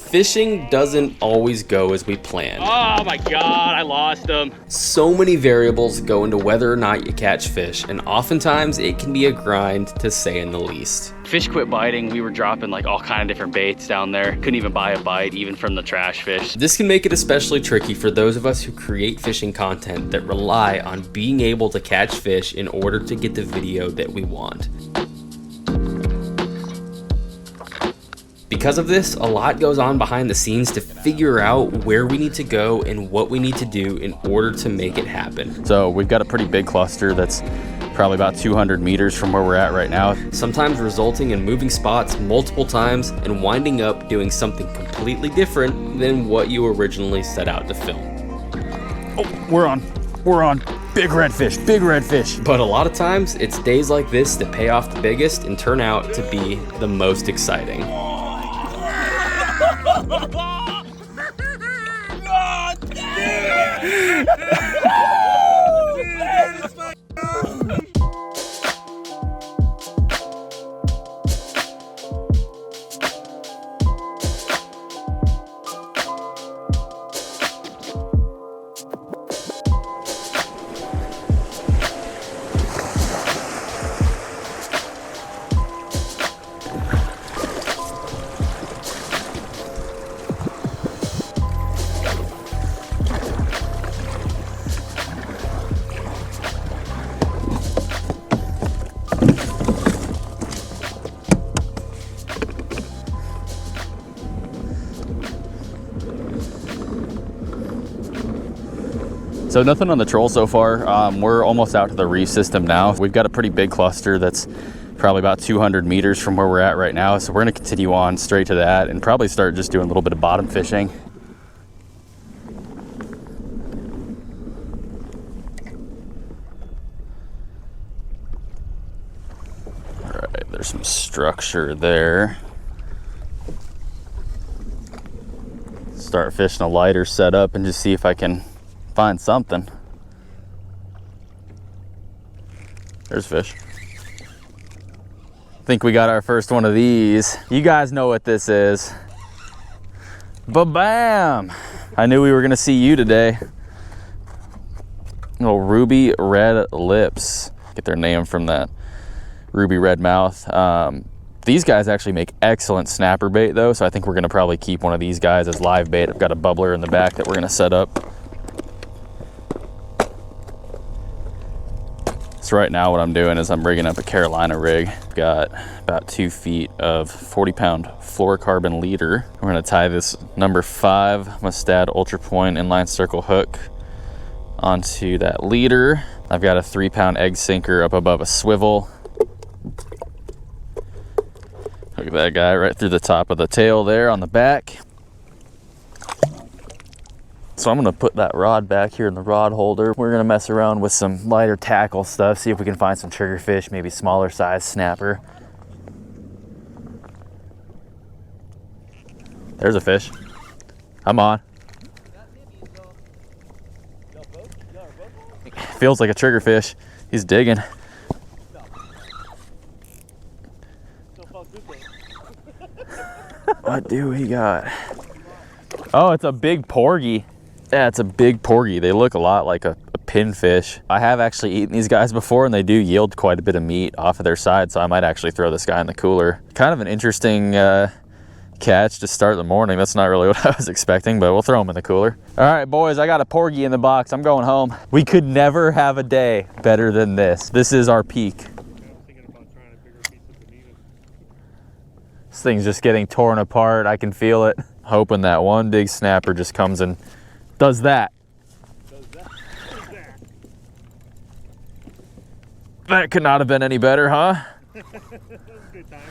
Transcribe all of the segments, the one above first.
Fishing doesn't always go as we planned. Oh my God, I lost them. So many variables go into whether or not you catch fish, and oftentimes it can be a grind to say in the least. Fish quit biting. We were dropping like all kind of different baits down there. Couldn't even buy a bite even from the trash fish. This can make it especially tricky for those of us who create fishing content that rely on being able to catch fish in order to get the video that we want. Because of this, a lot goes on behind the scenes to figure out where we need to go and what we need to do in order to make it happen. So we've got a pretty big cluster that's probably about 200 meters from where we're at right now. Sometimes resulting in moving spots multiple times and winding up doing something completely different than what you originally set out to film. Oh, we're on. Big redfish, big redfish. But a lot of times, it's days like this that pay off the biggest and turn out to be the most exciting. So nothing on the troll so far. We're almost out to the reef system now. We've got a pretty big cluster that's probably about 200 meters from where we're at right now. So we're gonna continue on straight to that and probably start just doing a little bit of bottom fishing. All right, there's some structure there. Start fishing a lighter setup and just see if I can find something. There's fish. I think we got our first one of these. You guys know what this is. Ba-bam! I knew we were gonna see you today. Little ruby red lips. Get their name from that ruby red mouth. These guys actually make excellent snapper bait though, so I think we're gonna probably keep one of these guys as live bait. I've got a bubbler in the back that we're gonna set up. So right now what I'm doing is I'm rigging up a Carolina rig. I've got about 2 feet of 40-pound fluorocarbon leader. We're gonna tie this number 5 Mustad Ultra Point inline circle hook onto that leader. I've got a 3-pound egg sinker up above a swivel. Look at that guy right through the top of the tail there on the back. So I'm gonna put that rod back here in the rod holder. We're gonna mess around with some lighter tackle stuff, see if we can find some triggerfish, maybe smaller size snapper. There's a fish. I'm on. Feels like a triggerfish. He's digging. What do we got? Oh, it's a big porgy. Yeah, it's a big porgy. They look a lot like a pinfish. I have actually eaten these guys before and they do yield quite a bit of meat off of their side, so I might actually throw this guy in the cooler. Kind of an interesting catch to start the morning. That's not really what I was expecting, but we'll throw him in the cooler. All right, boys, I got a porgy in the box. I'm going home. We could never have a day better than this. This is our peak. This thing's just getting torn apart. I can feel it. Hoping that one big snapper just comes and does that. That could not have been any better, huh? That was good timing.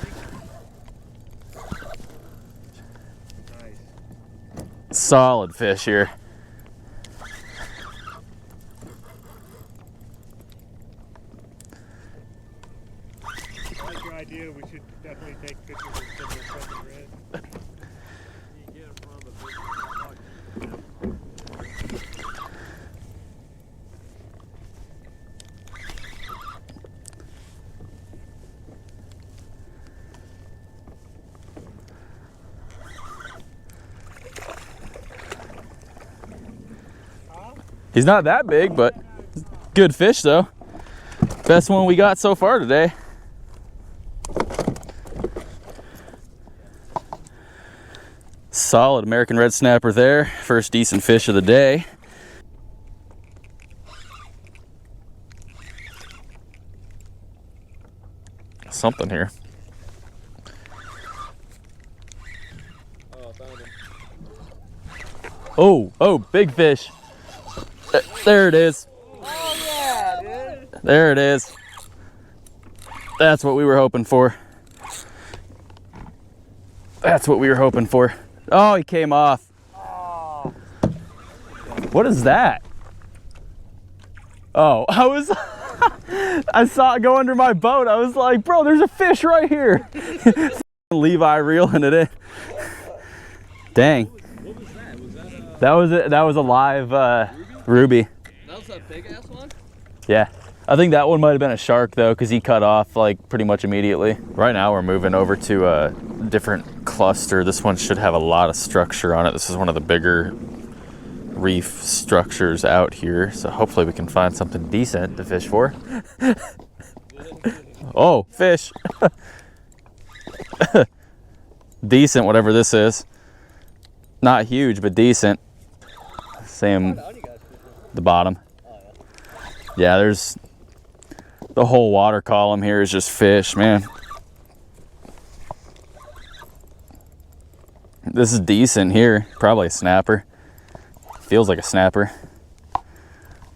Nice. Solid fish here. I like your idea. We should definitely take pictures of some of the red. He's not that big, but good fish though. Best one we got so far today. Solid American red snapper there. First decent fish of the day. Something here. Oh, big fish. There it is. Oh yeah, dude. There it is. That's what we were hoping for. That's what we were hoping for. Oh, he came off. Oh. What is that? Oh, I saw it go under my boat. I was like, bro, there's a fish right here. Levi reeling it in. Dang. What was that? Was that That was a live ruby. That was a big ass one? Yeah. I think that one might have been a shark though, because he cut off like pretty much immediately. Right now we're moving over to a different cluster. This one should have a lot of structure on it. This is one of the bigger reef structures out here. So hopefully we can find something decent to fish for. Oh, fish. Decent, whatever this is. Not huge, but decent. Same, the bottom. Yeah, there's the whole water column here is just fish, man. This is decent here. Probably a snapper. Feels like a snapper.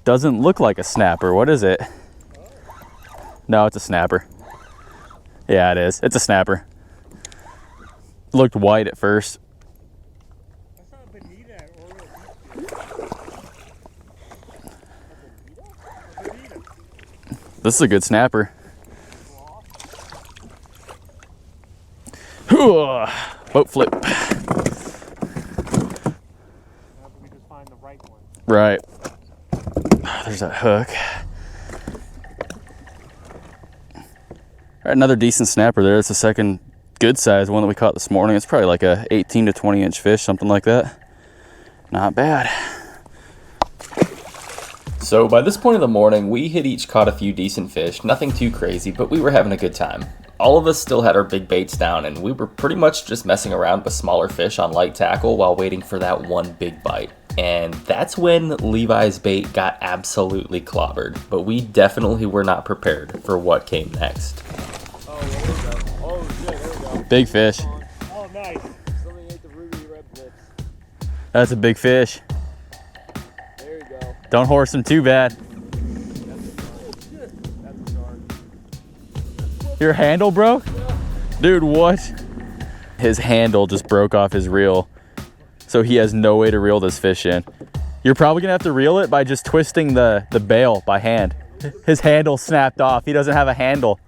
Doesn't look like a snapper. What is it? No, it's a snapper. Yeah, it is. It's a snapper. Looked white at first. That's not bonita or This is a good snapper. Boat flip. we just find the right one. Right. There's that hook. All right, another decent snapper there. It's the second good size one that we caught this morning. It's probably like a 18 to 20 inch fish, something like that. Not bad. So by this point of the morning, we had each caught a few decent fish, nothing too crazy, but we were having a good time. All of us still had our big baits down, and we were pretty much just messing around with smaller fish on light tackle while waiting for that one big bite. And that's when Levi's bait got absolutely clobbered, but we definitely were not prepared for what came next. Oh, there we go. Oh, shit, there we go. Big fish. Oh, nice. Something ate the ruby red lips. That's a big fish. There you go. Don't horse him too bad. That's a shark. Your handle broke? Dude, what? His handle just broke off his reel. So he has no way to reel this fish in. You're probably gonna have to reel it by just twisting the bail by hand. His handle snapped off. He doesn't have a handle.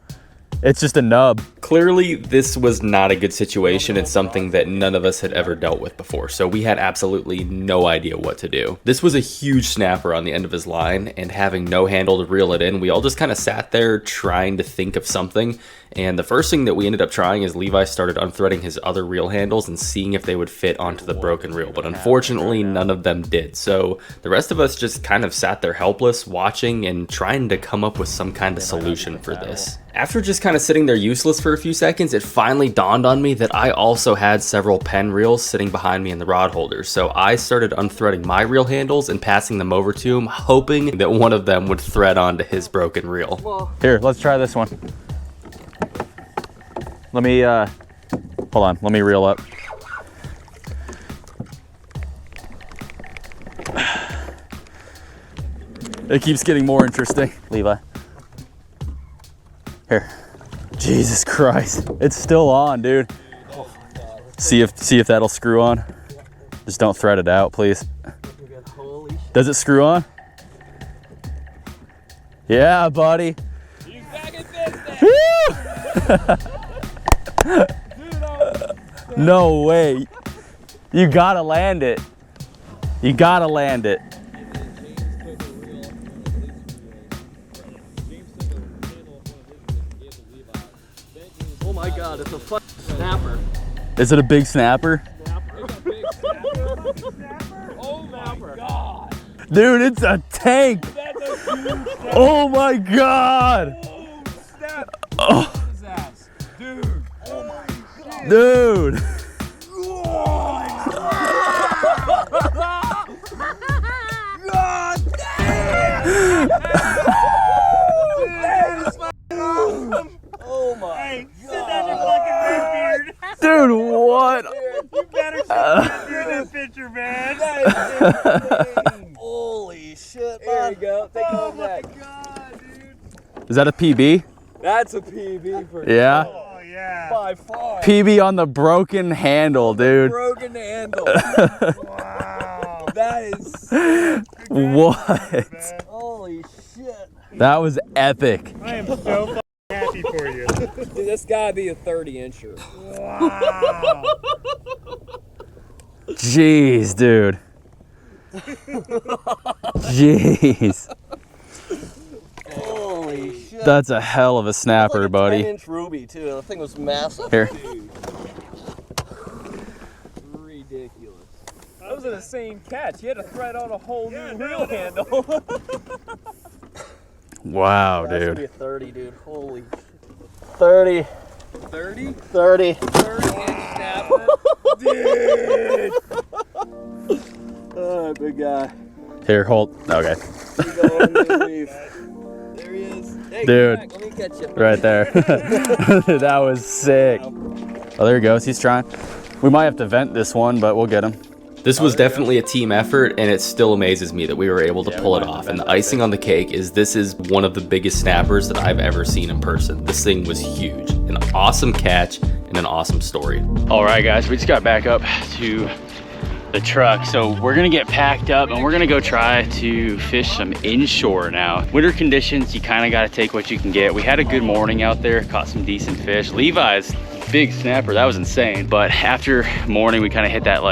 It's just a nub. Clearly, this was not a good situation. It's something that none of us had ever dealt with before, so we had absolutely no idea what to do. This was a huge snapper on the end of his line, and having no handle to reel it in, we all just kind of sat there trying to think of something. And the first thing that we ended up trying is Levi started unthreading his other reel handles and seeing if they would fit onto the broken reel, but unfortunately none of them did. So the rest of us just kind of sat there helpless, watching and trying to come up with some kind of solution for this. After just kind of sitting there useless for a few seconds, it finally dawned on me that I also had several Penn reels sitting behind me in the rod holders. So I started unthreading my reel handles and passing them over to him, hoping that one of them would thread onto his broken reel. Here, let's try this one. Let me, hold on, let me reel up. It keeps getting more interesting. Levi. Here. Jesus Christ. It's still on, dude. See if that'll screw on. Just don't thread it out, please. Does it screw on? Yeah, buddy. Woo! No way. You gotta land it. You gotta land it. Oh my god, it's a fucking snapper. Is it a big snapper? Oh my god. Dude, it's a tank. Oh my God. Oh. Dude. Oh my God. Dude. God damn. Oh my Hey, sit down your fucking red beard. Dude, what? You better sit down through this picture, man. Holy shit, there you go. Take Oh on my that. God, dude. Is that a PB? That's a PB for Yeah. Oh, yeah. by far. PB on the broken handle, dude. Broken handle. Wow. That is sick. What? Man. Holy shit. That was epic. I am so fucking happy for you. Dude, this gotta be a 30-incher. Wow. Jeez, dude. Jeez. Holy shit. That's a hell of a snapper, like a buddy. 10-inch ruby too. The thing was massive. Here. Dude. Ridiculous. That was in the same catch. You had to thread on a whole new reel handle. Wow, That's gonna be dude. a 30, dude. Holy shit. 30. 30? 30. 30-inch snapper. Dude. Oh, big guy. Here, hold. Okay. There he is. Hey, Dude. come back. Let me catch you. Right there. That was sick. Oh, there he goes. He's trying. We might have to vent this one, but we'll get him. This was definitely a team effort, and it still amazes me that we were able to pull it off. And the icing on the cake is this is one of the biggest snappers that I've ever seen in person. This thing was huge. An awesome catch and an awesome story. All right, guys, we just got back up to the truck. So we're gonna get packed up and we're gonna go try to fish some inshore now. Winter conditions, you kind of got to take what you can get. We had a good morning out there, caught some decent fish. Levi's big snapper, that was insane. But after morning, we kind of hit that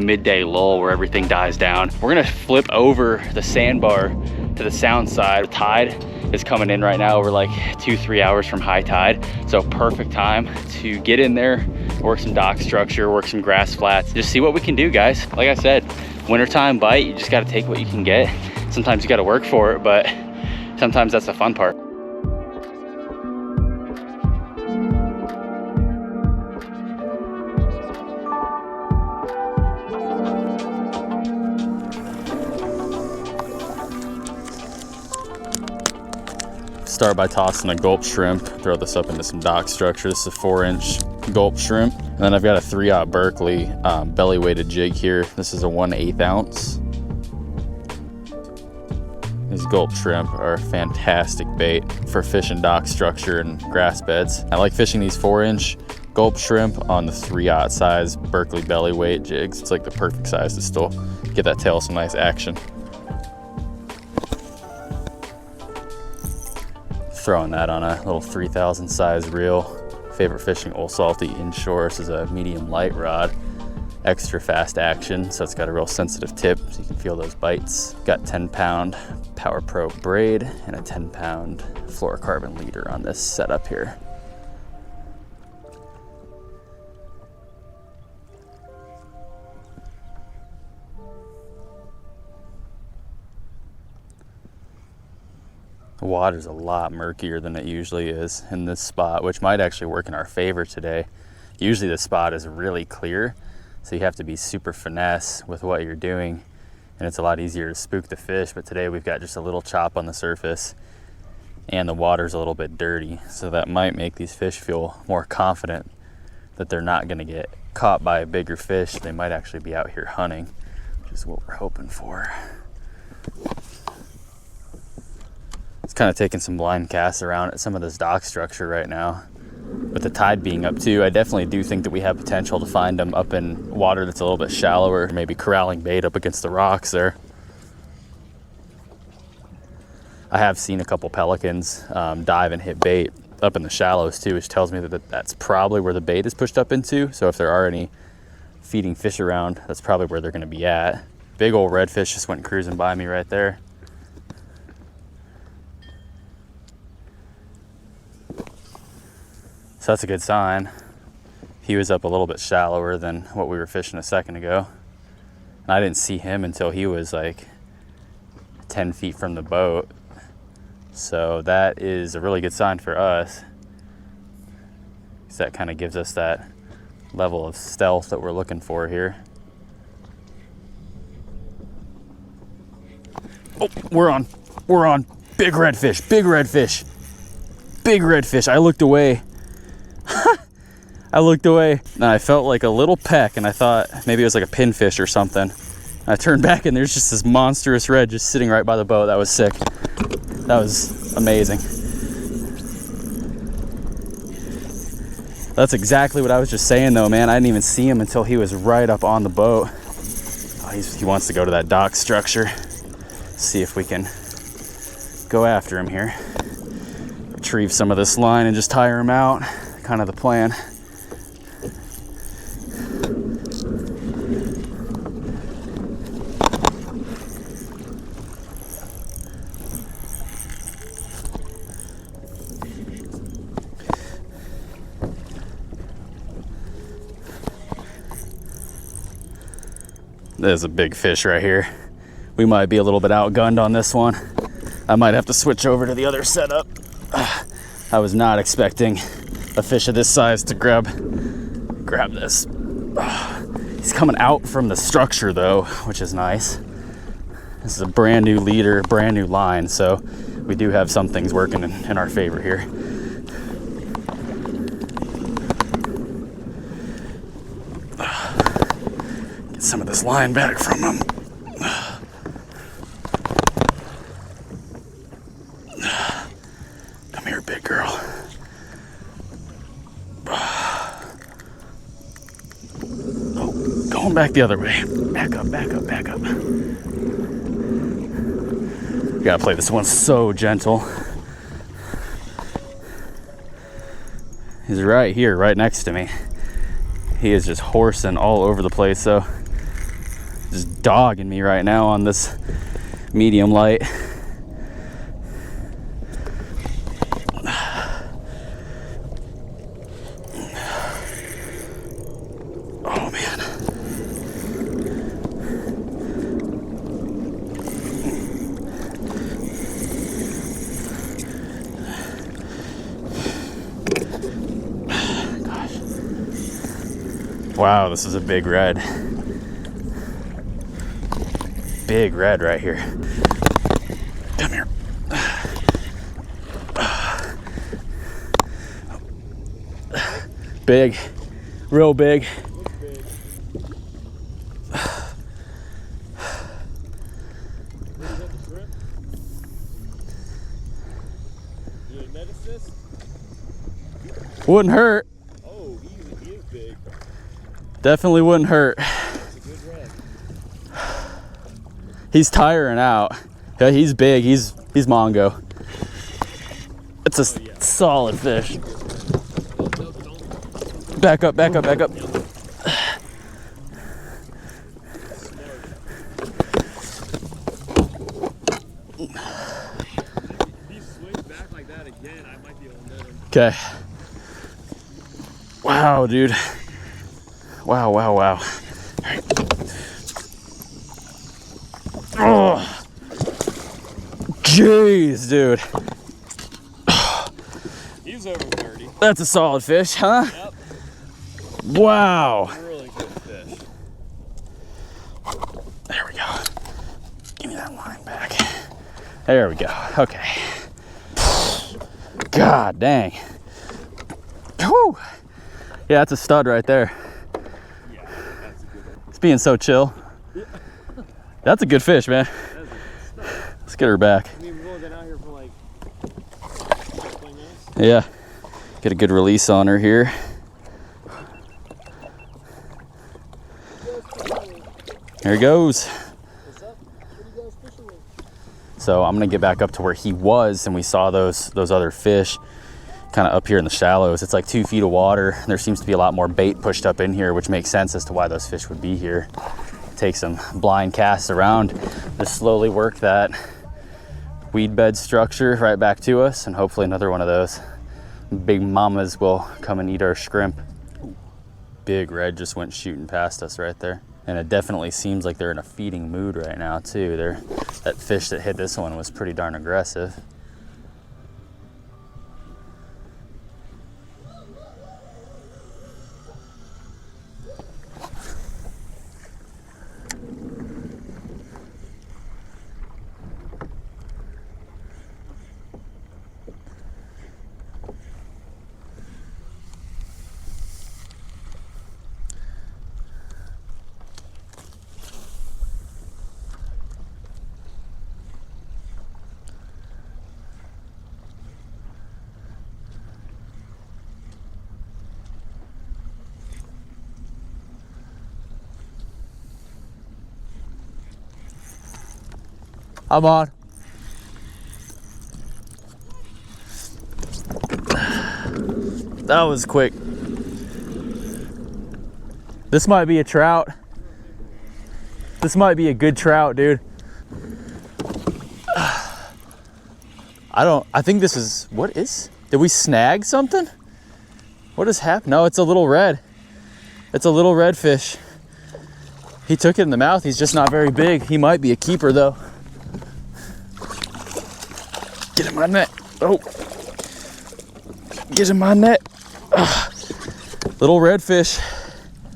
midday lull where everything dies down. We're gonna flip over the sandbar to the sound side. The tide is coming in right now. We're like 2-3 hours from high tide. So perfect time to get in there, work some dock structure, work some grass flats, just see what we can do, guys. Like I said, wintertime bite, you just gotta take what you can get. Sometimes you gotta work for it, but sometimes that's the fun part. Start by tossing a gulp shrimp, throw this up into some dock structure. This is a 4-inch gulp shrimp. And then I've got a 3/0 Berkeley belly weighted jig here. This is a 1/8 ounce. These gulp shrimp are a fantastic bait for fishing dock structure and grass beds. I like fishing these 4-inch gulp shrimp on the 3/0 size Berkeley belly weight jigs. It's like the perfect size to still get that tail some nice action. Throwing that on a little 3,000 size reel. Favorite fishing Old Salty Inshore. This is a medium light rod. Extra fast action, so it's got a real sensitive tip so you can feel those bites. Got 10-pound Power Pro braid and a 10-pound fluorocarbon leader on this setup here. The water's a lot murkier than it usually is in this spot, which might actually work in our favor today. Usually the spot is really clear, so you have to be super finesse with what you're doing, and it's a lot easier to spook the fish. But today we've got just a little chop on the surface, and the water's a little bit dirty, so that might make these fish feel more confident that they're not gonna get caught by a bigger fish. They might actually be out here hunting, which is what we're hoping for. It's kind of taking some blind casts around at some of this dock structure right now. With the tide being up too, I definitely do think that we have potential to find them up in water that's a little bit shallower, maybe corralling bait up against the rocks there. I have seen a couple pelicans dive and hit bait up in the shallows too, which tells me that that's probably where the bait is pushed up into. So if there are any feeding fish around, that's probably where they're gonna be at. Big old redfish just went cruising by me right there. So that's a good sign. He was up a little bit shallower than what we were fishing a second ago. And I didn't see him until he was like 10 feet from the boat. So that is a really good sign for us. So that kind of gives us that level of stealth that we're looking for here. Oh, we're on. Big redfish, big redfish, big redfish. I looked away. I looked away and I felt like a little peck and I thought maybe it was like a pinfish or something. I turned back and there's just this monstrous red just sitting right by the boat. That was sick. That was amazing. That's exactly what I was just saying though, man. I didn't even see him until he was right up on the boat. Oh, he wants to go to that dock structure. See if we can go after him here. Retrieve some of this line and just tire him out. Kind of the plan. There's a big fish right here. We might be a little bit outgunned on this one. I might have to switch over to the other setup. I was not expecting a fish of this size to grab this. He's coming out from the structure though, which is nice. This is a brand new leader, brand new line, so we do have some things working in our favor here. Get some of this line back from him. Come here, big girl. Oh, going back the other way. Back up, back up, back up. We gotta play this one so gentle. He's right here, right next to me. He is just horsing all over the place, though. Just dogging me right now on this medium light. Oh man. Gosh. Wow, this is a big red. Big red right here. Come here. Big, real big. Wouldn't hurt. Oh, he is big. Definitely wouldn't hurt. That's a good red. He's tiring out. Yeah, he's big. He's Mongo. It's a solid fish. Back up, back up, back up. If he swings back like that again, I might be able to net him. Okay. Wow, dude. Wow, wow, wow. All right. Oh. Jeez, dude. He's over 30. That's a solid fish, huh? Yep. Wow. Really good fish. There we go. Give me that line back. There we go. Okay. God dang. Whew. Yeah, that's a stud right there. Yeah, that's a good one. It's being so chill. That's a good fish, man. Let's get her back. I mean, we've only been out here for like 20 minutes. Yeah. Get a good release on her here. There he goes. So I'm gonna get back up to where he was, and we saw those other fish kind of up here in the shallows. It's like 2 feet of water. There seems to be a lot more bait pushed up in here, which makes sense as to why those fish would be here. Take some blind casts around, just slowly work that weed bed structure right back to us, and hopefully another one of those big mamas will come and eat our shrimp. Big red just went shooting past us right there. And it definitely seems like they're in a feeding mood right now too. That fish that hit this one was pretty darn aggressive. I'm on. That was quick. This might be a trout. This might be a good trout, dude. I think this is, did we snag something? What has happened? No, it's a little red. It's a little red fish. He took it in the mouth. He's just not very big. He might be a keeper though. Get in my net. Oh. Get in my net. Ugh. Little redfish.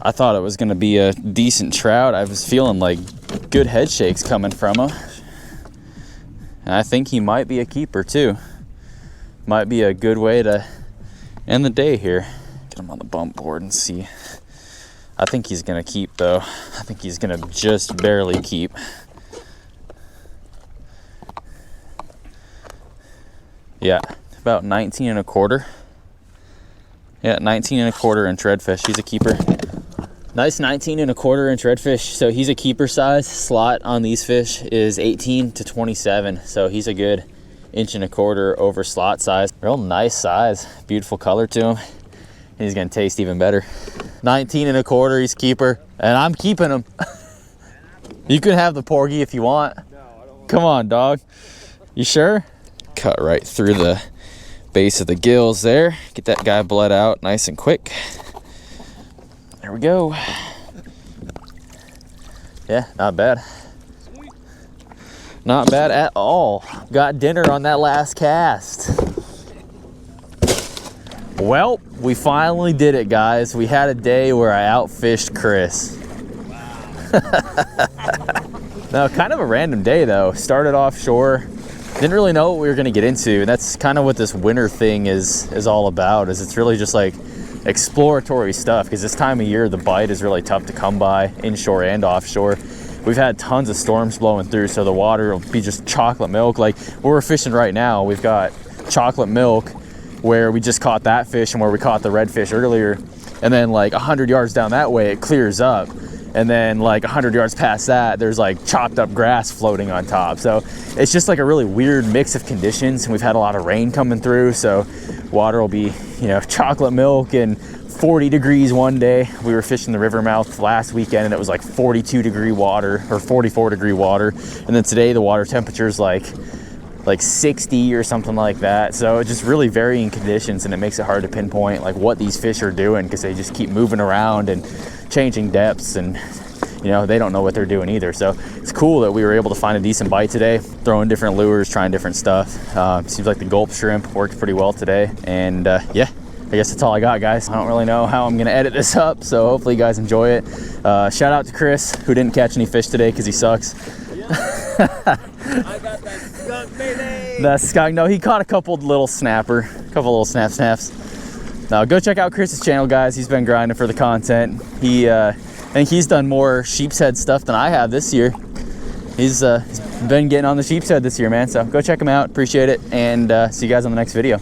I thought it was gonna be a decent trout. I was feeling like good head shakes coming from him. And I think he might be a keeper too. Might be a good way to end the day here. Get him on the bump board and see. I think he's gonna keep though. I think he's gonna just barely keep. Yeah, about 19 and a quarter. Yeah, 19 and a quarter inch redfish. He's a keeper. Nice 19 and a quarter inch redfish. So he's a keeper size. Slot on these fish is 18 to 27. So he's a good inch and a quarter over slot size. Real nice size. Beautiful color to him. And he's gonna taste even better. 19 and a quarter, he's keeper. And I'm keeping him. You can have the porgy if you want. Come on, dog. You sure? Cut right through the base of the gills there. Get that guy bled out nice and quick. There we go. Yeah, not bad. Not bad at all. Got dinner on that last cast. Well, we finally did it, guys. We had a day where I outfished Chris. No, kind of a random day though. Started offshore. Didn't really know what we were gonna get into, and that's kind of what this winter thing is all about. Is it's really just like exploratory stuff, because this time of year the bite is really tough to come by, inshore and offshore. We've had tons of storms blowing through, so the water will be just chocolate milk. Like where we're fishing right now, we've got chocolate milk where we just caught that fish and where we caught the redfish earlier, and then like 100 yards down that way it clears up. And then like 100 yards past that, there's like chopped up grass floating on top. So it's just like a really weird mix of conditions. And we've had a lot of rain coming through. So water will be, you know, chocolate milk and 40 degrees one day. We were fishing the river mouth last weekend and it was like 42 degree water or 44 degree water. And then today the water temperature is like 60 or something like that. So it's just really varying conditions, and it makes it hard to pinpoint like what these fish are doing, because they just keep moving around and changing depths, and you know, they don't know what they're doing either. So it's cool that we were able to find a decent bite today, throwing different lures, trying different stuff. Seems like the gulp shrimp worked pretty well today. And yeah, I guess that's all I got, guys. I don't really know how I'm gonna edit this up, so hopefully you guys enjoy it. Shout out to Chris, who didn't catch any fish today because he sucks. I got that skunk, baby. That skunk, no, he caught a couple little snaps. Now go check out Chris's channel, guys. He's been grinding for the content. I think he's done more sheep's head stuff than I have this year. He's been getting on the sheep's head this year, man. So go check him out. Appreciate it, and see you guys on the next video.